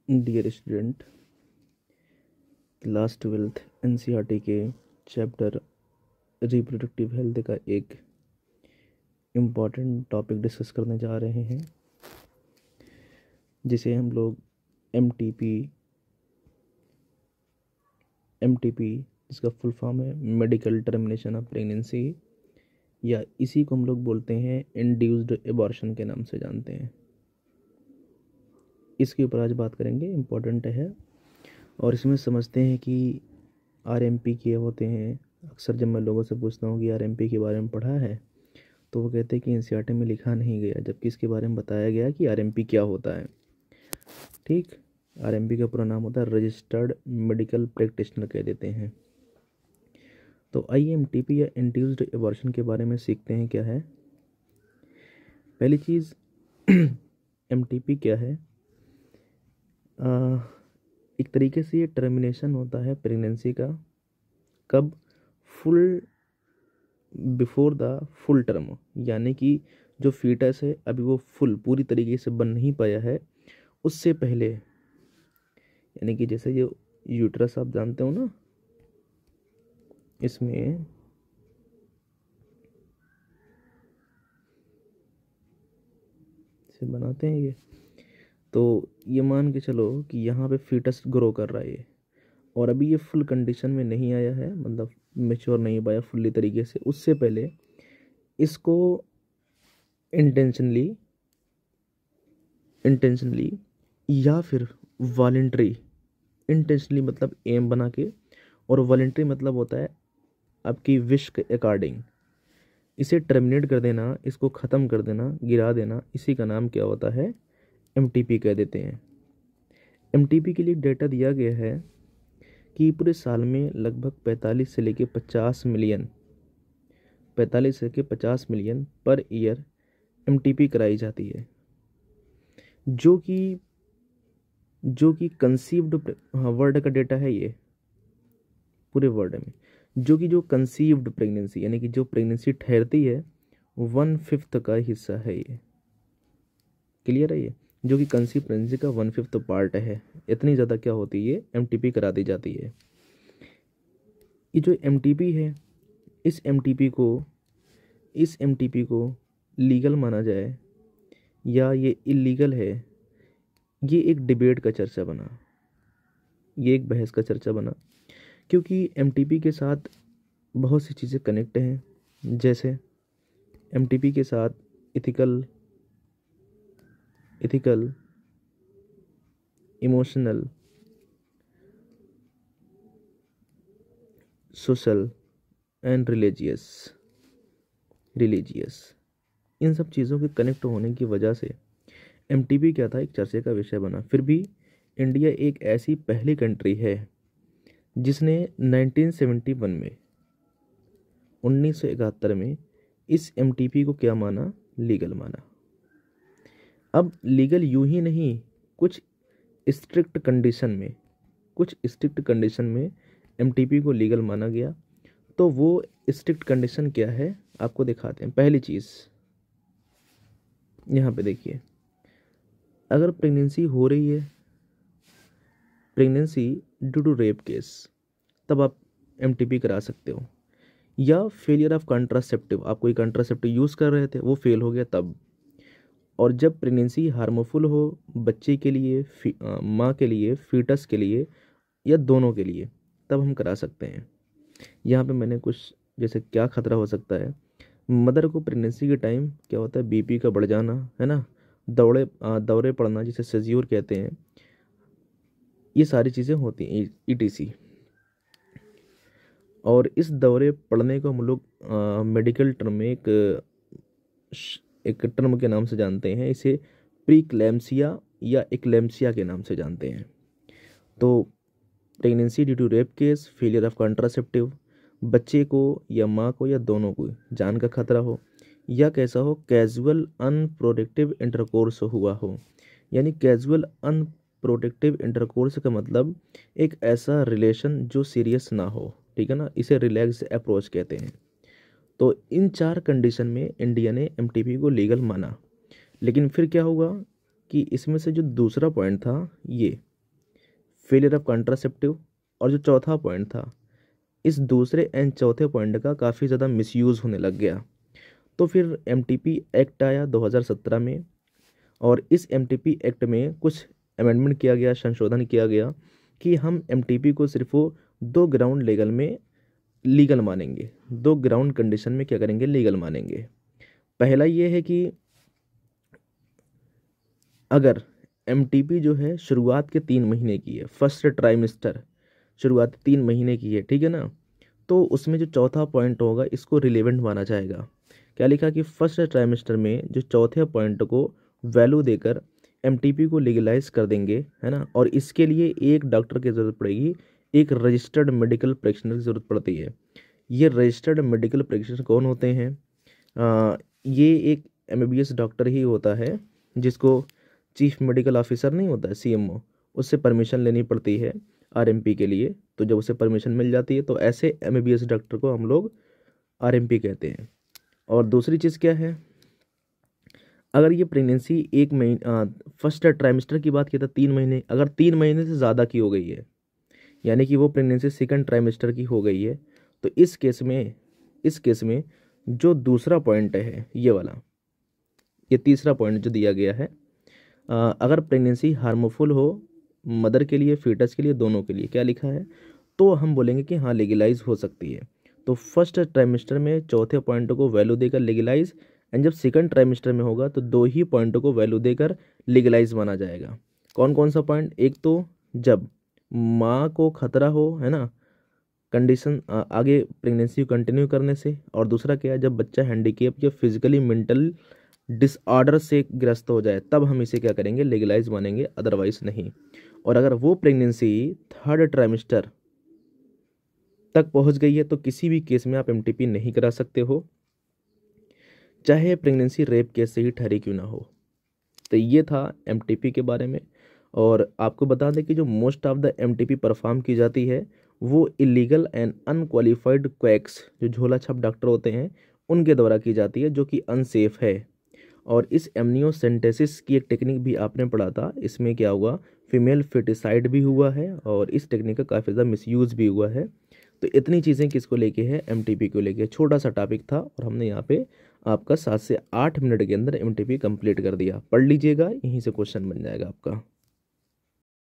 Dear student, class 12th NCERT के chapter reproductive health का एक इम्पॉर्टेंट टॉपिक डिस्कस करने जा रहे हैं, जिसे हम लोग एमटीपी जिसका फुल फॉर्म है मेडिकल टर्मिनेशन ऑफ प्रेगनेंसी, या इसी को हम लोग बोलते हैं इंड्यूस्ड एबॉर्शन के नाम से जानते हैं। इसके ऊपर आज बात करेंगे, इम्पॉर्टेंट है। और इसमें समझते हैं कि आरएमपी क्या होते हैं। अक्सर जब मैं लोगों से पूछता हूँ कि आरएमपी के बारे में पढ़ा है, तो वो कहते हैं कि एनसीईआरटी में लिखा नहीं गया, जबकि इसके बारे में बताया गया कि आरएमपी क्या होता है। ठीक, आरएमपी का पूरा नाम होता है रजिस्टर्ड मेडिकल प्रैक्टिशनर कह देते हैं। तो आइए एमटीपी या इंड्यूस्ड एबॉर्शन के बारे में सीखते हैं क्या है। पहली चीज़ एमटीपी क्या है। एक तरीके से ये टर्मिनेशन होता है प्रेगनेंसी का, कब? Full before the full term, यानी कि जो फीटस है अभी वो पूरी तरीके से बन नहीं पाया है, उससे पहले। यानी कि जैसे ये यूट्रस आप जानते हो ना, इसमें से बनाते हैं ये, तो ये मान के चलो कि यहाँ पे फीटस ग्रो कर रहा है ये, और अभी ये फुल कंडीशन में नहीं आया है, मतलब मेच्योर नहीं पाया फुल्ली तरीके से। उससे पहले इसको इंटेंशनली या फिर वॉलेंट्री, इंटेंशनली मतलब एम बना के, और वॉलेंट्री मतलब होता है आपकी विश के अकॉर्डिंग, इसे टर्मिनेट कर देना, इसको ख़त्म कर देना, गिरा देना, इसी का नाम क्या होता है? एमटीपी कह देते हैं। एमटीपी के लिए डेटा दिया गया है कि पूरे साल में लगभग 45 से लेकर 50 मिलियन पर ईयर एमटीपी कराई जाती है, जो कि कंसीव्ड, हाँ वर्ल्ड का डेटा है ये पूरे वर्ल्ड में, जो कंसीव्ड प्रेगनेंसी यानी कि जो प्रेगनेंसी ठहरती है 1/5 का हिस्सा है ये। क्लियर है? ये जो कि कंसीव प्रेगनेंसी का 1/5 पार्ट है, इतनी ज़्यादा क्या होती है, एमटीपी करा दी जाती है। ये जो एमटीपी है, इस एमटीपी को लीगल माना जाए या ये इलीगल है, ये एक डिबेट का चर्चा बना, ये एक बहस का चर्चा बना, क्योंकि एमटीपी के साथ बहुत सी चीज़ें कनेक्ट हैं। जैसे एमटीपी के साथ ethical, emotional, social and religious, इन सब चीज़ों के कनेक्ट होने की वजह से एमटीपी क्या था, एक चर्चे का विषय बना। फिर भी इंडिया एक ऐसी पहली कंट्री है जिसने 1971 में इस एमटीपी को क्या माना, लीगल माना। अब लीगल यूं ही नहीं, कुछ स्ट्रिक्ट कंडीशन में एमटीपी को लीगल माना गया। तो वो स्ट्रिक्ट कंडीशन क्या है आपको दिखाते हैं। पहली चीज़ यहाँ पे देखिए, अगर प्रेगनेंसी हो रही है, pregnancy due to rape case, तब आप एमटीपी करा सकते हो। या फेलियर ऑफ कॉन्ट्रासेप्टिव, आप कोई कॉन्ट्रासेप्टिव यूज़ कर रहे थे, वो फेल हो गया तब। और जब प्रेगनेंसी हार्मफुल हो बच्चे के लिए, माँ के लिए, फीटस के लिए, या दोनों के लिए, तब हम करा सकते हैं। यहाँ पे मैंने कुछ, जैसे क्या खतरा हो सकता है, मदर को प्रेगनेंसी के टाइम क्या होता है, बीपी का बढ़ जाना, है ना, दौरे पड़ना जिसे सेज्योर कहते हैं, ये सारी चीज़ें होती हैं, ईटीसी। और इस दौरे पड़ने को हम लोग मेडिकल टर्म में एक टर्म के नाम से जानते हैं, इसे प्रीक्लैम्सिया या एक्लैम्सिया के नाम से जानते हैं। तो pregnancy due to rape case, failure of contraceptive, बच्चे को या माँ को या दोनों को जान का खतरा हो, या कैसा हो, कैजुअल अनप्रोटेक्टिव इंटरकोर्स हुआ हो। यानी कैजुअल अनप्रोटेक्टिव इंटरकोर्स का मतलब एक ऐसा रिलेशन जो सीरियस ना हो, ठीक है ना, इसे रिलैक्स अप्रोच कहते हैं। तो इन 4 कंडीशन में इंडिया ने एमटीपी को लीगल माना। लेकिन फिर क्या होगा कि इसमें से जो दूसरा पॉइंट था, ये फेलियर ऑफ कॉन्ट्रासेप्टिव, और जो चौथा पॉइंट था, इस दूसरे एंड चौथे पॉइंट का काफ़ी ज़्यादा मिसयूज़ होने लग गया। तो फिर एमटीपी एक्ट आया 2017 में, और इस एमटीपी एक्ट में कुछ अमेंडमेंट किया गया, संशोधन किया गया कि हम एमटीपी को सिर्फ वो 2 ग्राउंड लीगल मानेंगे, 2 ग्राउंड कंडीशन में क्या करेंगे, लीगल मानेंगे। पहला ये है कि अगर एमटीपी जो है शुरुआत के 3 महीने की है, फर्स्ट ट्राइमेस्टर शुरुआत 3 महीने की है, ठीक है ना, तो उसमें जो चौथा पॉइंट होगा इसको रिलेवेंट माना जाएगा। क्या लिखा कि फर्स्ट ट्राइमेस्टर में जो चौथे पॉइंट को वैल्यू देकर एमटीपी को लीगलाइज कर देंगे, है ना, और इसके लिए एक डॉक्टर की ज़रूरत पड़ेगी, एक रजिस्टर्ड मेडिकल प्रैक्टिशनर की ज़रूरत पड़ती है। ये रजिस्टर्ड मेडिकल प्रैक्टिशनर कौन होते हैं? ये एक एमबीबीएस डॉक्टर ही होता है जिसको चीफ मेडिकल ऑफिसर नहीं होता है, सीएमओ, उससे परमिशन लेनी पड़ती है आरएमपी के लिए। तो जब उसे परमिशन मिल जाती है तो ऐसे एमबीबीएस डॉक्टर को हम लोग आरएमपी कहते हैं। और दूसरी चीज़ क्या है, अगर ये प्रेगनेंसी 1 महीना फर्स्ट ट्राइमेस्टर की बात की तो 3 महीने, अगर 3 महीने से ज़्यादा की हो गई है, यानी कि वो प्रेगनेंसी सेकंड ट्राइमेस्टर की हो गई है, तो इस केस में जो दूसरा पॉइंट है ये वाला, ये तीसरा पॉइंट जो दिया गया है, अगर प्रेगनेंसी हार्मफुल हो मदर के लिए, फीटस के लिए, दोनों के लिए, क्या लिखा है, तो हम बोलेंगे कि हाँ लीगलाइज हो सकती है। तो फर्स्ट ट्राइमेस्टर में चौथे पॉइंट को वैल्यू देकर लीगलाइज, एंड जब सेकंड ट्राइमेस्टर में होगा तो 2 ही पॉइंट को वैल्यू देकर लीगलाइज माना जाएगा। कौन कौन सा पॉइंट? एक तो जब माँ को खतरा हो, है ना, कंडीशन आगे प्रेगनेंसी कंटिन्यू करने से, और दूसरा क्या है, जब बच्चा हैंडीकेप या फिजिकली मेंटल डिसऑर्डर से ग्रस्त हो जाए, तब हम इसे क्या करेंगे, लीगलाइज मानेंगे, अदरवाइज नहीं। और अगर वो प्रेगनेंसी थर्ड ट्राइमेस्टर तक पहुंच गई है तो किसी भी केस में आप एमटीपी नहीं करा सकते हो, चाहे प्रेगनेंसी रेप केस से ही ठहरी क्यों ना हो। तो ये था एमटीपी के बारे में। और आपको बता दें कि जो most of the MTP perform की जाती है वो इलीगल एंड अनक्वालिफाइड क्वैक्स, जो झोला छाप डॉक्टर होते हैं, उनके द्वारा की जाती है, जो कि अनसेफ है। और इस एमनियोसेंटेसिस की एक टेक्निक भी आपने पढ़ा था, इसमें क्या हुआ, फीमेल फेटिसाइड भी हुआ है, और इस टेक्निक का काफ़ी ज़्यादा मिसयूज़ भी हुआ है। तो इतनी चीज़ें किसको लेके है, एमटीपी को लेके। छोटा सा टॉपिक था और हमने यहाँ पे आपका 7 से 8 मिनट के अंदर एमटीपी कंप्लीट कर दिया। पढ़ लीजिएगा, यहीं से क्वेश्चन बन जाएगा आपका।